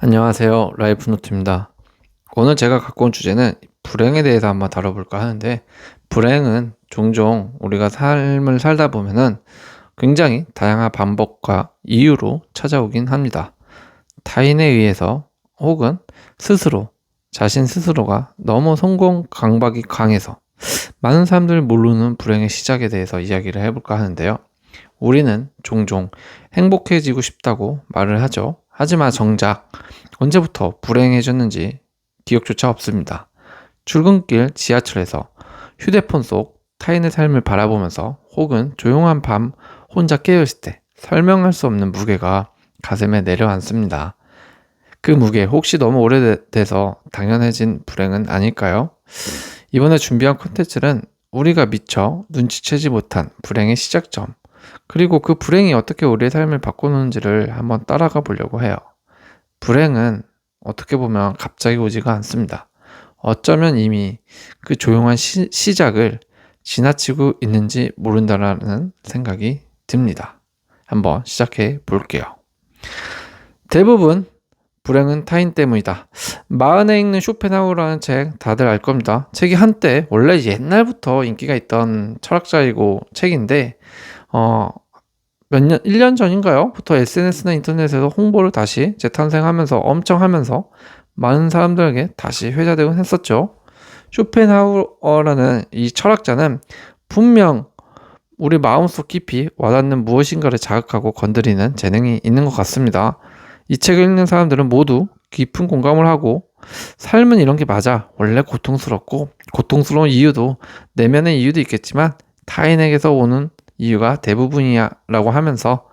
안녕하세요. 라이프노트입니다. 오늘 제가 갖고 온 주제는 불행에 대해서 한번 다뤄볼까 하는데, 불행은 종종 우리가 삶을 살다 보면은 굉장히 다양한 방법과 이유로 찾아오긴 합니다. 타인에 의해서 혹은 스스로, 자신 스스로가 너무 성공 강박이 강해서 많은 사람들이 모르는 불행의 시작에 대해서 이야기를 해볼까 하는데요. 우리는 종종 행복해지고 싶다고 말을 하죠. 하지만 정작 언제부터 불행해졌는지 기억조차 없습니다. 출근길 지하철에서 휴대폰 속 타인의 삶을 바라보면서 혹은 조용한 밤 혼자 깨어있을 때 설명할 수 없는 무게가 가슴에 내려앉습니다. 그 무게 혹시 너무 오래돼서 당연해진 불행은 아닐까요? 이번에 준비한 콘텐츠는 우리가 미처 눈치채지 못한 불행의 시작점, 그리고 그 불행이 어떻게 우리의 삶을 바꾸는지를 한번 따라가 보려고 해요. 불행은 어떻게 보면 갑자기 오지가 않습니다. 어쩌면 이미 그 조용한 시작을 지나치고 있는지 모른다라는 생각이 듭니다. 한번 시작해 볼게요. 대부분 불행은 타인 때문이다. 마흔에 읽는 쇼펜하우어라는 책 다들 알 겁니다. 책이 한때 원래 옛날부터 인기가 있던 철학자이고 책인데 몇 년, 1년 전인가요? 부터 SNS나 인터넷에서 홍보를 다시 재탄생하면서 엄청 하면서 많은 사람들에게 다시 회자되곤 했었죠. 쇼펜하우어라는 이 철학자는 분명 우리 마음속 깊이 와닿는 무엇인가를 자극하고 건드리는 재능이 있는 것 같습니다. 이 책을 읽는 사람들은 모두 깊은 공감을 하고 삶은 이런 게 맞아. 원래 고통스럽고 고통스러운 이유도 내면의 이유도 있겠지만 타인에게서 오는 이유가 대부분이야 라고 하면서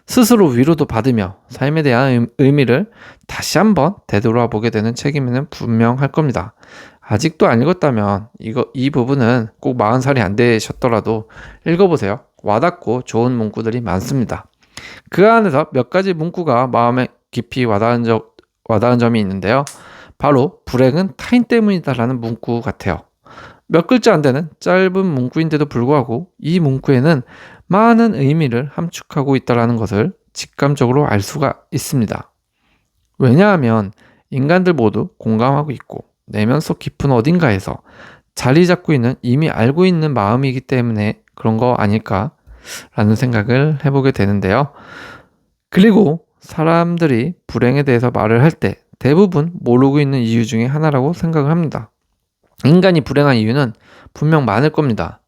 스스로 위로도 받으며 삶에 대한 의미를 다시 한번 되돌아보게 되는 책임은 분명할 겁니다. 아직도 안 읽었다면 이 부분은 꼭 40살이 안 되셨더라도 읽어보세요. 와닿고 좋은 문구들이 많습니다. 그 안에서 몇 가지 문구가 마음에 깊이 와닿은 점이 있는데요. 바로 불행은 타인 때문이다라는 문구 같아요. 몇 글자 안 되는 짧은 문구인데도 불구하고 이 문구에는 많은 의미를 함축하고 있다는 것을 직감적으로 알 수가 있습니다. 왜냐하면 인간들 모두 공감하고 있고 내면 속 깊은 어딘가에서 자리 잡고 있는 이미 알고 있는 마음이기 때문에 그런 거 아닐까라는 생각을 해보게 되는데요. 그리고 사람들이 불행에 대해서 말을 할 때 대부분 모르고 있는 이유 중에 하나라고 생각을 합니다. 인간이 불행한 이유는 분명 많을 겁니다.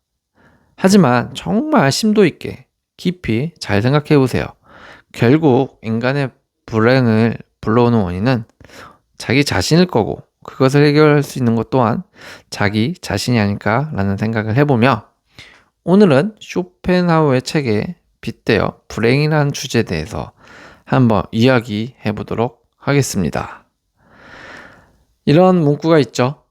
하지만 정말 심도 있게 깊이 잘 생각해 보세요. 결국 인간의 불행을 불러오는 원인은 자기 자신일 거고 그것을 해결할 수 있는 것 또한 자기 자신이 아닐까라는 생각을 해보며 오늘은 쇼펜하우어의 책에 빗대어 불행이라는 주제에 대해서 한번 이야기해 보도록 하겠습니다. 이런 문구가 있죠.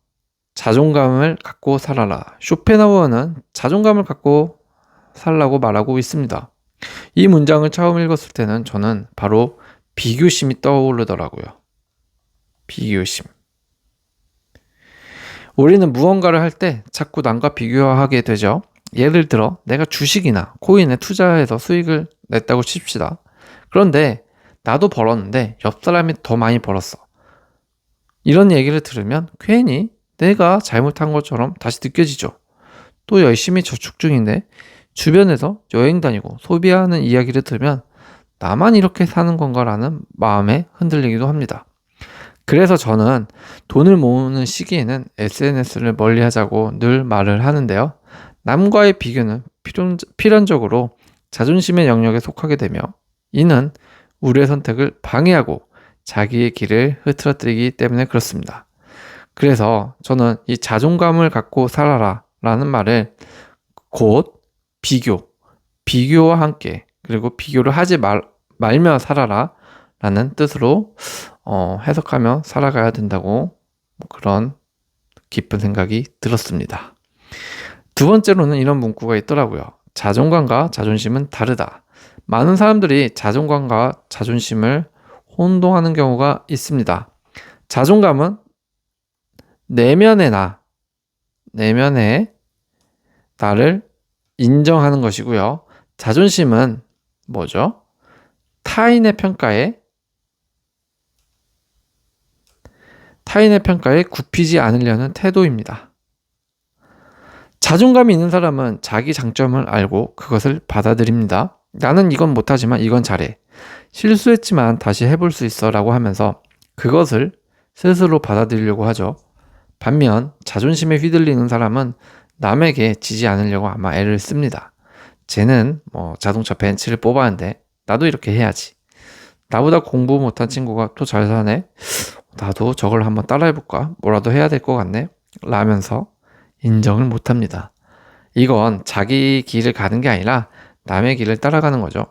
자존감을 갖고 살아라. 쇼펜하우어는 자존감을 갖고 살라고 말하고 있습니다. 이 문장을 처음 읽었을 때는 저는 바로 비교심이 떠오르더라고요. 비교심. 우리는 무언가를 할 때 자꾸 남과 비교하게 되죠. 예를 들어 내가 주식이나 코인에 투자해서 수익을 냈다고 칩시다. 그런데 나도 벌었는데 옆 사람이 더 많이 벌었어. 이런 얘기를 들으면 괜히 내가 잘못한 것처럼 다시 느껴지죠. 또 열심히 저축 중인데 주변에서 여행 다니고 소비하는 이야기를 들으면 나만 이렇게 사는 건가라는 마음에 흔들리기도 합니다. 그래서 저는 돈을 모으는 시기에는 SNS를 멀리하자고 늘 말을 하는데요. 남과의 비교는 필연적으로 자존심의 영역에 속하게 되며 이는 우리의 선택을 방해하고 자기의 길을 흐트러뜨리기 때문에 그렇습니다. 그래서 저는 이 자존감을 갖고 살아라 라는 말을 곧 비교와 함께 그리고 비교를 하지 말며 살아라 라는 뜻으로 해석하며 살아가야 된다고 그런 깊은 생각이 들었습니다. 두 번째로는 이런 문구가 있더라고요. 자존감과 자존심은 다르다. 많은 사람들이 자존감과 자존심을 혼동하는 경우가 있습니다. 자존감은 내면의 나를 인정하는 것이고요. 자존심은 뭐죠? 타인의 평가에 타인의 평가에 굽히지 않으려는 태도입니다. 자존감이 있는 사람은 자기 장점을 알고 그것을 받아들입니다. 나는 이건 못하지만 이건 잘해. 실수했지만 다시 해볼 수 있어 라고 하면서 그것을 스스로 받아들이려고 하죠. 반면 자존심에 휘둘리는 사람은 남에게 지지 않으려고 아마 애를 씁니다. 쟤는 자동차 벤츠를 뽑았는데 나도 이렇게 해야지. 나보다 공부 못한 친구가 또 잘 사네. 나도 저걸 한번 따라해볼까? 뭐라도 해야 될 것 같네. 라면서 인정을 못합니다. 이건 자기 길을 가는 게 아니라 남의 길을 따라가는 거죠.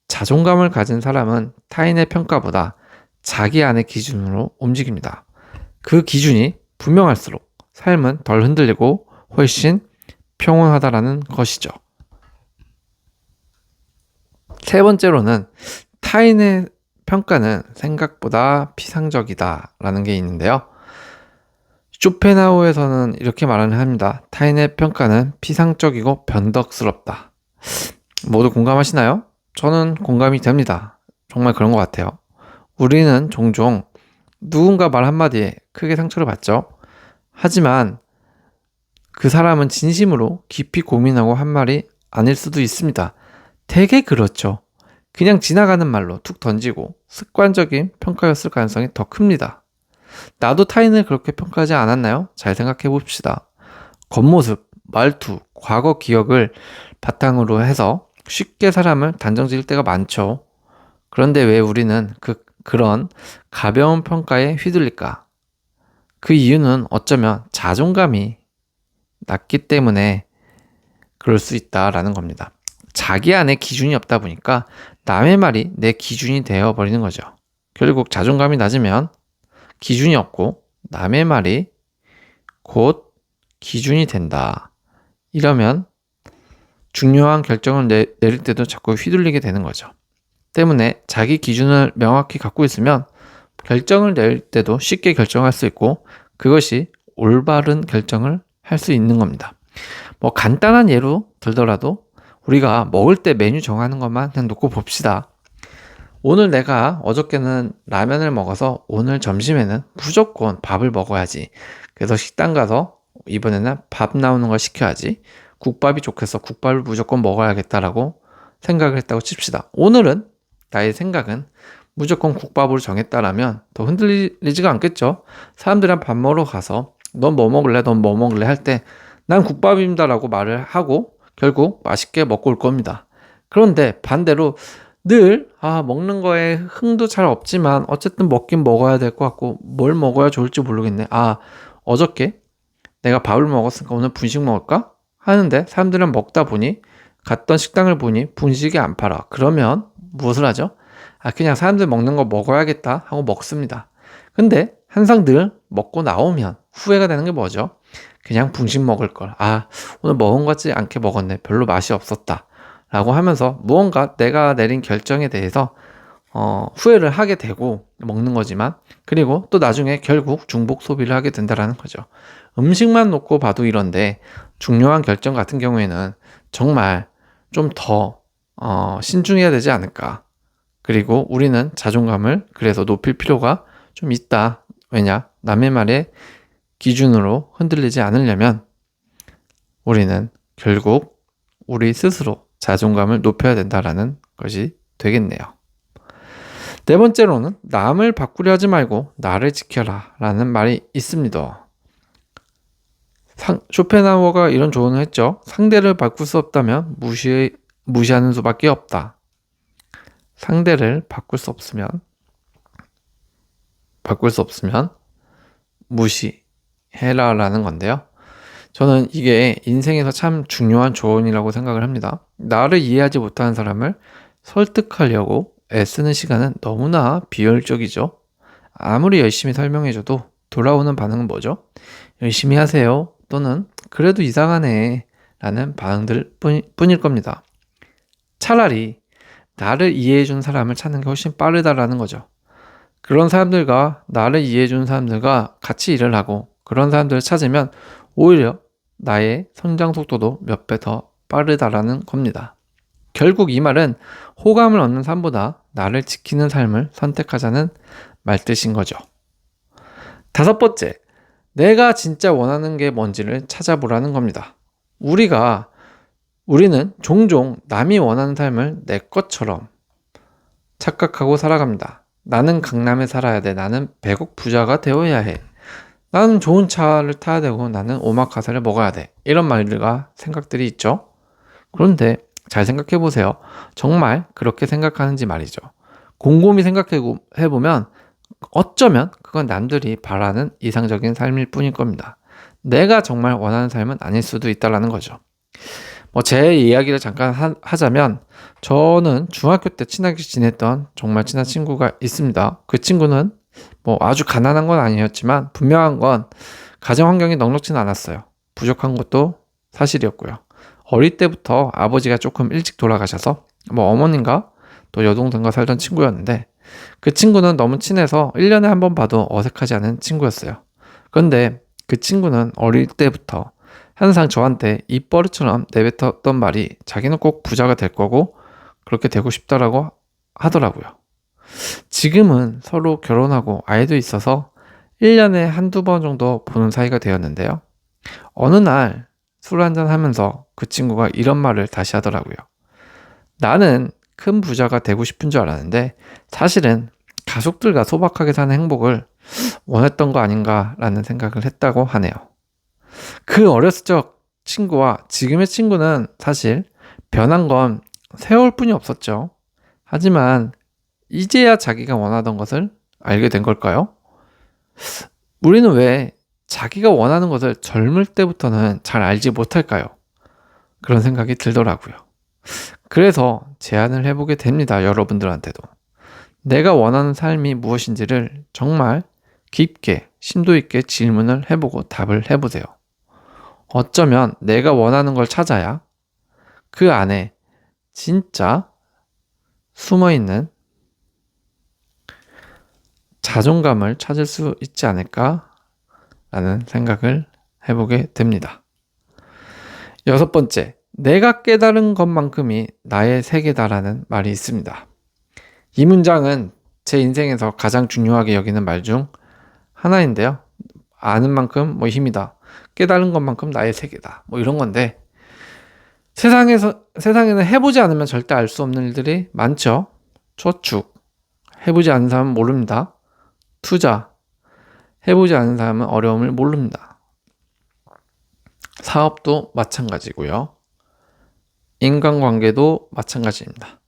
자존감을 가진 사람은 타인의 평가보다 자기 안의 기준으로 움직입니다. 그 기준이 분명할수록 삶은 덜 흔들리고 훨씬 평온하다라는 것이죠. 세 번째로는 타인의 평가는 생각보다 피상적이다라는 게 있는데요. 쇼펜하우에서는 이렇게 말을 합니다. 타인의 평가는 피상적이고 변덕스럽다. 모두 공감하시나요? 저는 공감이 됩니다. 정말 그런 것 같아요. 우리는 종종 누군가 말 한마디에 크게 상처를 받죠. 하지만 그 사람은 진심으로 깊이 고민하고 한 말이 아닐 수도 있습니다. 되게 그렇죠. 그냥 지나가는 말로 툭 던지고 습관적인 평가였을 가능성이 더 큽니다. 나도 타인을 그렇게 평가하지 않았나요? 잘 생각해 봅시다. 겉모습, 말투, 과거 기억을 바탕으로 해서 쉽게 사람을 단정 지을 때가 많죠. 그런데 왜 우리는 그런 가벼운 평가에 휘둘릴까? 그 이유는 어쩌면 자존감이 낮기 때문에 그럴 수 있다라는 겁니다. 자기 안에 기준이 없다 보니까 남의 말이 내 기준이 되어버리는 거죠. 결국 자존감이 낮으면 기준이 없고 남의 말이 곧 기준이 된다. 이러면 중요한 결정을 내릴 때도 자꾸 휘둘리게 되는 거죠. 때문에 자기 기준을 명확히 갖고 있으면 결정을 낼 때도 쉽게 결정할 수 있고 그것이 올바른 결정을 할 수 있는 겁니다. 간단한 예로 들더라도 우리가 먹을 때 메뉴 정하는 것만 그냥 놓고 봅시다. 오늘 내가 어저께는 라면을 먹어서 오늘 점심에는 무조건 밥을 먹어야지. 그래서 식당 가서 이번에는 밥 나오는 걸 시켜야지. 국밥이 좋겠어. 국밥을 무조건 먹어야겠다라고 생각을 했다고 칩시다. 오늘은 나의 생각은 무조건 국밥으로 정했다라면 더 흔들리지가 않겠죠. 사람들이랑 밥 먹으러 가서 넌 뭐 먹을래? 넌 뭐 먹을래? 할 때 난 국밥입니다 라고 말을 하고 결국 맛있게 먹고 올 겁니다. 그런데 반대로 늘 먹는 거에 흥도 잘 없지만 어쨌든 먹긴 먹어야 될 것 같고 뭘 먹어야 좋을지 모르겠네. 어저께 내가 밥을 먹었으니까 오늘 분식 먹을까? 하는데 사람들은 먹다 보니 갔던 식당을 보니 분식이 안 팔아. 그러면 무엇을 하죠? 그냥 사람들 먹는 거 먹어야겠다 하고 먹습니다. 근데 항상 늘 먹고 나오면 후회가 되는 게 뭐죠? 그냥 분식 먹을 걸. 오늘 먹은 것 같지 않게 먹었네. 별로 맛이 없었다. 라고 하면서 무언가 내가 내린 결정에 대해서 후회를 하게 되고 먹는 거지만 그리고 또 나중에 결국 중복 소비를 하게 된다라는 거죠. 음식만 놓고 봐도 이런데 중요한 결정 같은 경우에는 정말 좀 더 신중해야 되지 않을까. 그리고 우리는 자존감을 그래서 높일 필요가 좀 있다. 왜냐? 남의 말에 기준으로 흔들리지 않으려면 우리는 결국 우리 스스로 자존감을 높여야 된다라는 것이 되겠네요. 네 번째로는 남을 바꾸려 하지 말고 나를 지켜라 라는 말이 있습니다. 쇼펜하우어가 이런 조언을 했죠. 상대를 바꿀 수 없다면 무시하는 수밖에 없다. 상대를 바꿀 수 없으면 무시해라 라는 건데요. 저는 이게 인생에서 참 중요한 조언이라고 생각을 합니다. 나를 이해하지 못하는 사람을 설득하려고 애쓰는 시간은 너무나 비효율적이죠. 아무리 열심히 설명해줘도 돌아오는 반응은 뭐죠? 열심히 하세요. 또는 그래도 이상하네 라는 반응들 뿐일 겁니다. 차라리 나를 이해해준 사람을 찾는 게 훨씬 빠르다라는 거죠. 그런 사람들과 나를 이해해준 사람들과 같이 일을 하고 그런 사람들을 찾으면 오히려 나의 성장 속도도 몇 배 더 빠르다라는 겁니다. 결국 이 말은 호감을 얻는 삶보다 나를 지키는 삶을 선택하자는 말뜻인 거죠. 다섯 번째, 내가 진짜 원하는 게 뭔지를 찾아보라는 겁니다. 우리는 종종 남이 원하는 삶을 내 것처럼 착각하고 살아갑니다. 나는 강남에 살아야 돼. 나는 100억 부자가 되어야 해. 나는 좋은 차를 타야 되고 나는 오마카세를 먹어야 돼. 이런 말들과 생각들이 있죠. 그런데 잘 생각해 보세요. 정말 그렇게 생각하는지 말이죠. 곰곰이 생각해 보면 어쩌면 그건 남들이 바라는 이상적인 삶일 뿐일 겁니다. 내가 정말 원하는 삶은 아닐 수도 있다라는 거죠. 제 이야기를 잠깐 하자면 저는 중학교 때 친하게 지냈던 정말 친한 친구가 있습니다. 그 친구는 아주 가난한 건 아니었지만 분명한 건 가정 환경이 넉넉지는 않았어요. 부족한 것도 사실이었고요. 어릴 때부터 아버지가 조금 일찍 돌아가셔서 어머님과 또 여동생과 살던 친구였는데 그 친구는 너무 친해서 1년에 한 번 봐도 어색하지 않은 친구였어요. 그런데 그 친구는 어릴 때부터 항상 저한테 입버릇처럼 내뱉었던 말이 자기는 꼭 부자가 될 거고 그렇게 되고 싶다라고 하더라고요. 지금은 서로 결혼하고 아이도 있어서 1년에 한두 번 정도 보는 사이가 되었는데요. 어느 날 술 한잔 하면서 그 친구가 이런 말을 다시 하더라고요. 나는 큰 부자가 되고 싶은 줄 알았는데 사실은 가족들과 소박하게 사는 행복을 원했던 거 아닌가라는 생각을 했다고 하네요. 그 어렸을 적 친구와 지금의 친구는 사실 변한 건 세월뿐이 없었죠. 하지만 이제야 자기가 원하던 것을 알게 된 걸까요? 우리는 왜 자기가 원하는 것을 젊을 때부터는 잘 알지 못할까요? 그런 생각이 들더라고요. 그래서 제안을 해보게 됩니다. 여러분들한테도. 내가 원하는 삶이 무엇인지를 정말 깊게 심도 있게 질문을 해보고 답을 해보세요. 어쩌면 내가 원하는 걸 찾아야 그 안에 진짜 숨어있는 자존감을 찾을 수 있지 않을까라는 생각을 해보게 됩니다. 여섯 번째, 내가 깨달은 것만큼이 나의 세계다라는 말이 있습니다. 이 문장은 제 인생에서 가장 중요하게 여기는 말 중 하나인데요. 아는 만큼 힘이다. 깨달은 것만큼 나의 세계다. 이런 건데 세상에는 해보지 않으면 절대 알 수 없는 일들이 많죠. 저축, 해보지 않은 사람은 모릅니다. 투자, 해보지 않은 사람은 어려움을 모릅니다. 사업도 마찬가지고요. 인간관계도 마찬가지입니다.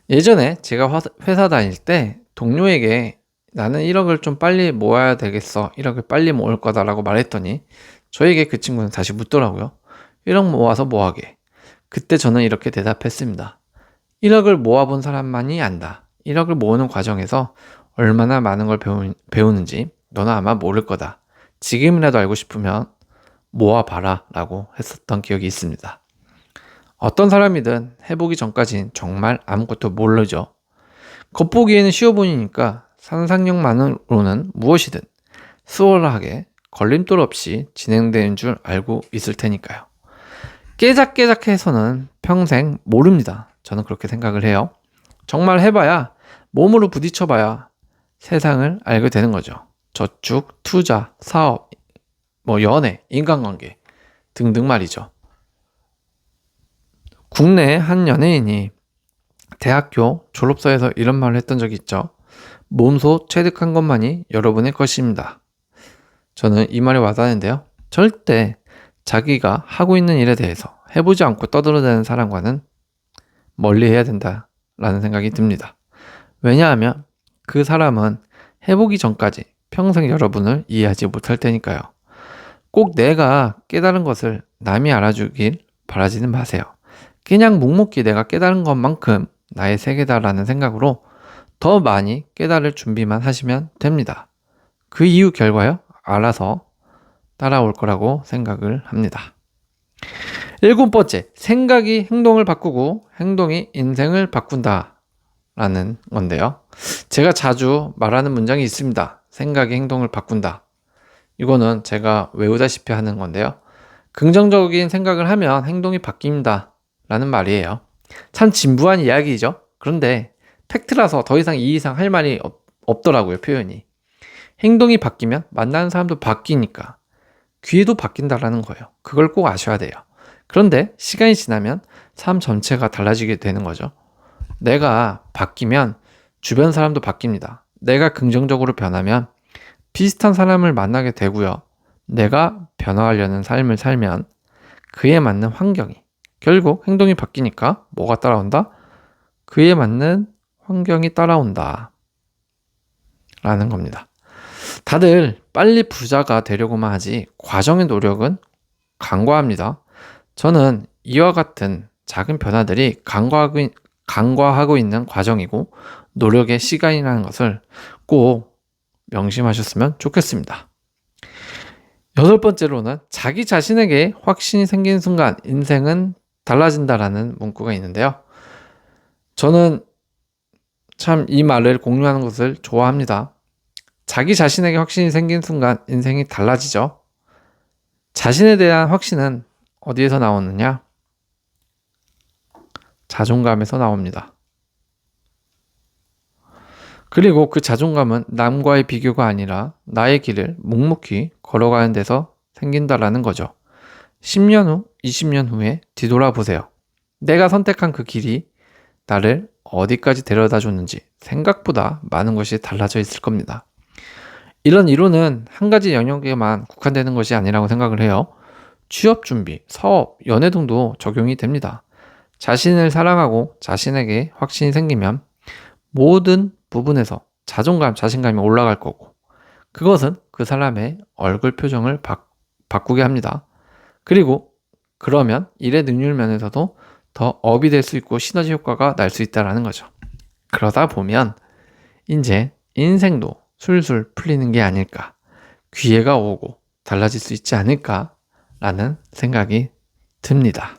예전에 제가 회사 다닐 때 동료에게 나는 1억을 좀 빨리 모아야 되겠어. 1억을 빨리 모을 거다라고 말했더니 저에게 그 친구는 다시 묻더라고요. 1억 모아서 뭐하게? 그때 저는 이렇게 대답했습니다. 1억을 모아본 사람만이 안다. 1억을 모으는 과정에서 얼마나 많은 걸 배우는지 너는 아마 모를 거다. 지금이라도 알고 싶으면 모아봐라 라고 했었던 기억이 있습니다. 어떤 사람이든 해보기 전까지는 정말 아무것도 모르죠. 겉보기에는 쉬워 보이니까 상상력만으로는 무엇이든 수월하게 걸림돌 없이 진행되는 줄 알고 있을 테니까요. 깨작깨작해서는 평생 모릅니다. 저는 그렇게 생각을 해요. 정말 해봐야 몸으로 부딪혀봐야 세상을 알게 되는 거죠. 저축, 투자, 사업, 연애, 인간관계 등등 말이죠. 국내 한 연예인이 대학교 졸업서에서 이런 말을 했던 적이 있죠. 몸소 체득한 것만이 여러분의 것입니다. 저는 이 말이 와닿는데요. 절대 자기가 하고 있는 일에 대해서 해보지 않고 떠들어대는 사람과는 멀리 해야 된다라는 생각이 듭니다. 왜냐하면 그 사람은 해보기 전까지 평생 여러분을 이해하지 못할 테니까요. 꼭 내가 깨달은 것을 남이 알아주길 바라지는 마세요. 그냥 묵묵히 내가 깨달은 것만큼 나의 세계다라는 생각으로 더 많이 깨달을 준비만 하시면 됩니다. 그 이후 결과요, 알아서 따라올 거라고 생각을 합니다. 일곱 번째, 생각이 행동을 바꾸고 행동이 인생을 바꾼다 라는 건데요. 제가 자주 말하는 문장이 있습니다. 생각이 행동을 바꾼다. 이거는 제가 외우다시피 하는 건데요. 긍정적인 생각을 하면 행동이 바뀝니다 라는 말이에요. 참 진부한 이야기죠. 그런데 팩트라서 더 이상 이 이상 할 말이 없더라고요. 표현이. 행동이 바뀌면 만나는 사람도 바뀌니까 귀도 바뀐다라는 거예요. 그걸 꼭 아셔야 돼요. 그런데 시간이 지나면 삶 전체가 달라지게 되는 거죠. 내가 바뀌면 주변 사람도 바뀝니다. 내가 긍정적으로 변하면 비슷한 사람을 만나게 되고요. 내가 변화하려는 삶을 살면 그에 맞는 환경이, 결국 행동이 바뀌니까 뭐가 따라온다? 그에 맞는 환경이 따라온다 라는 겁니다. 다들 빨리 부자가 되려고만 하지 과정의 노력은 간과합니다. 저는 이와 같은 작은 변화들이 간과하고 있는 과정이고 노력의 시간이라는 것을 꼭 명심하셨으면 좋겠습니다. 8번째로는 자기 자신에게 확신이 생긴 순간 인생은 달라진다라는 문구가 있는데요. 저는 참 이 말을 공유하는 것을 좋아합니다. 자기 자신에게 확신이 생긴 순간 인생이 달라지죠. 자신에 대한 확신은 어디에서 나오느냐? 자존감에서 나옵니다. 그리고 그 자존감은 남과의 비교가 아니라 나의 길을 묵묵히 걸어가는 데서 생긴다라는 거죠. 10년 후, 20년 후에 뒤돌아보세요. 내가 선택한 그 길이 나를 어디까지 데려다 줬는지 생각보다 많은 것이 달라져 있을 겁니다. 이런 이론은 한 가지 영역에만 국한되는 것이 아니라고 생각을 해요. 취업 준비, 사업, 연애 등도 적용이 됩니다. 자신을 사랑하고 자신에게 확신이 생기면 모든 부분에서 자존감, 자신감이 올라갈 거고 그것은 그 사람의 얼굴 표정을 바꾸게 합니다. 그리고 그러면 일의 능률 면에서도 더 업이 될 수 있고 시너지 효과가 날 수 있다는 거죠. 그러다 보면 이제 인생도 술술 풀리는 게 아닐까, 기회가 오고 달라질 수 있지 않을까라는 생각이 듭니다.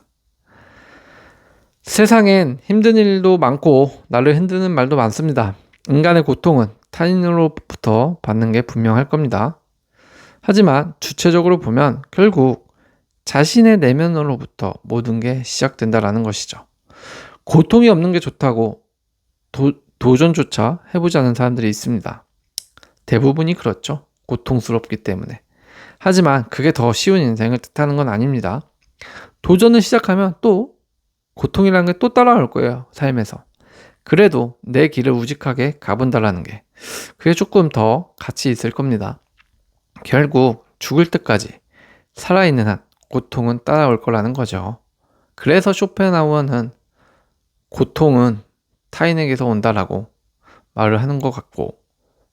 세상엔 힘든 일도 많고 나를 흔드는 말도 많습니다. 인간의 고통은 타인으로부터 받는 게 분명할 겁니다. 하지만 주체적으로 보면 결국 자신의 내면으로부터 모든 게 시작된다라는 것이죠. 고통이 없는 게 좋다고 도전조차 해보지 않은 사람들이 있습니다. 대부분이 그렇죠. 고통스럽기 때문에. 하지만 그게 더 쉬운 인생을 뜻하는 건 아닙니다. 도전을 시작하면 또 고통이라는 게 또 따라올 거예요. 삶에서. 그래도 내 길을 우직하게 가본다라는 게 그게 조금 더 가치 있을 겁니다. 결국 죽을 때까지 살아있는 한 고통은 따라올 거라는 거죠. 그래서 쇼펜하우어는 고통은 타인에게서 온다라고 말을 하는 것 같고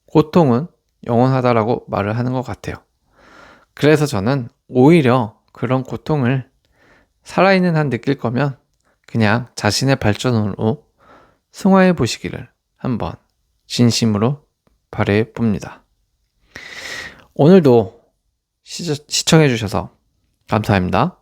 고통은 영원하다라고 말을 하는 것 같아요. 그래서 저는 오히려 그런 고통을 살아있는 한 느낄 거면 그냥 자신의 발전으로 승화해 보시기를 한번 진심으로 바라해 봅니다. 오늘도 시청해 주셔서 감사합니다.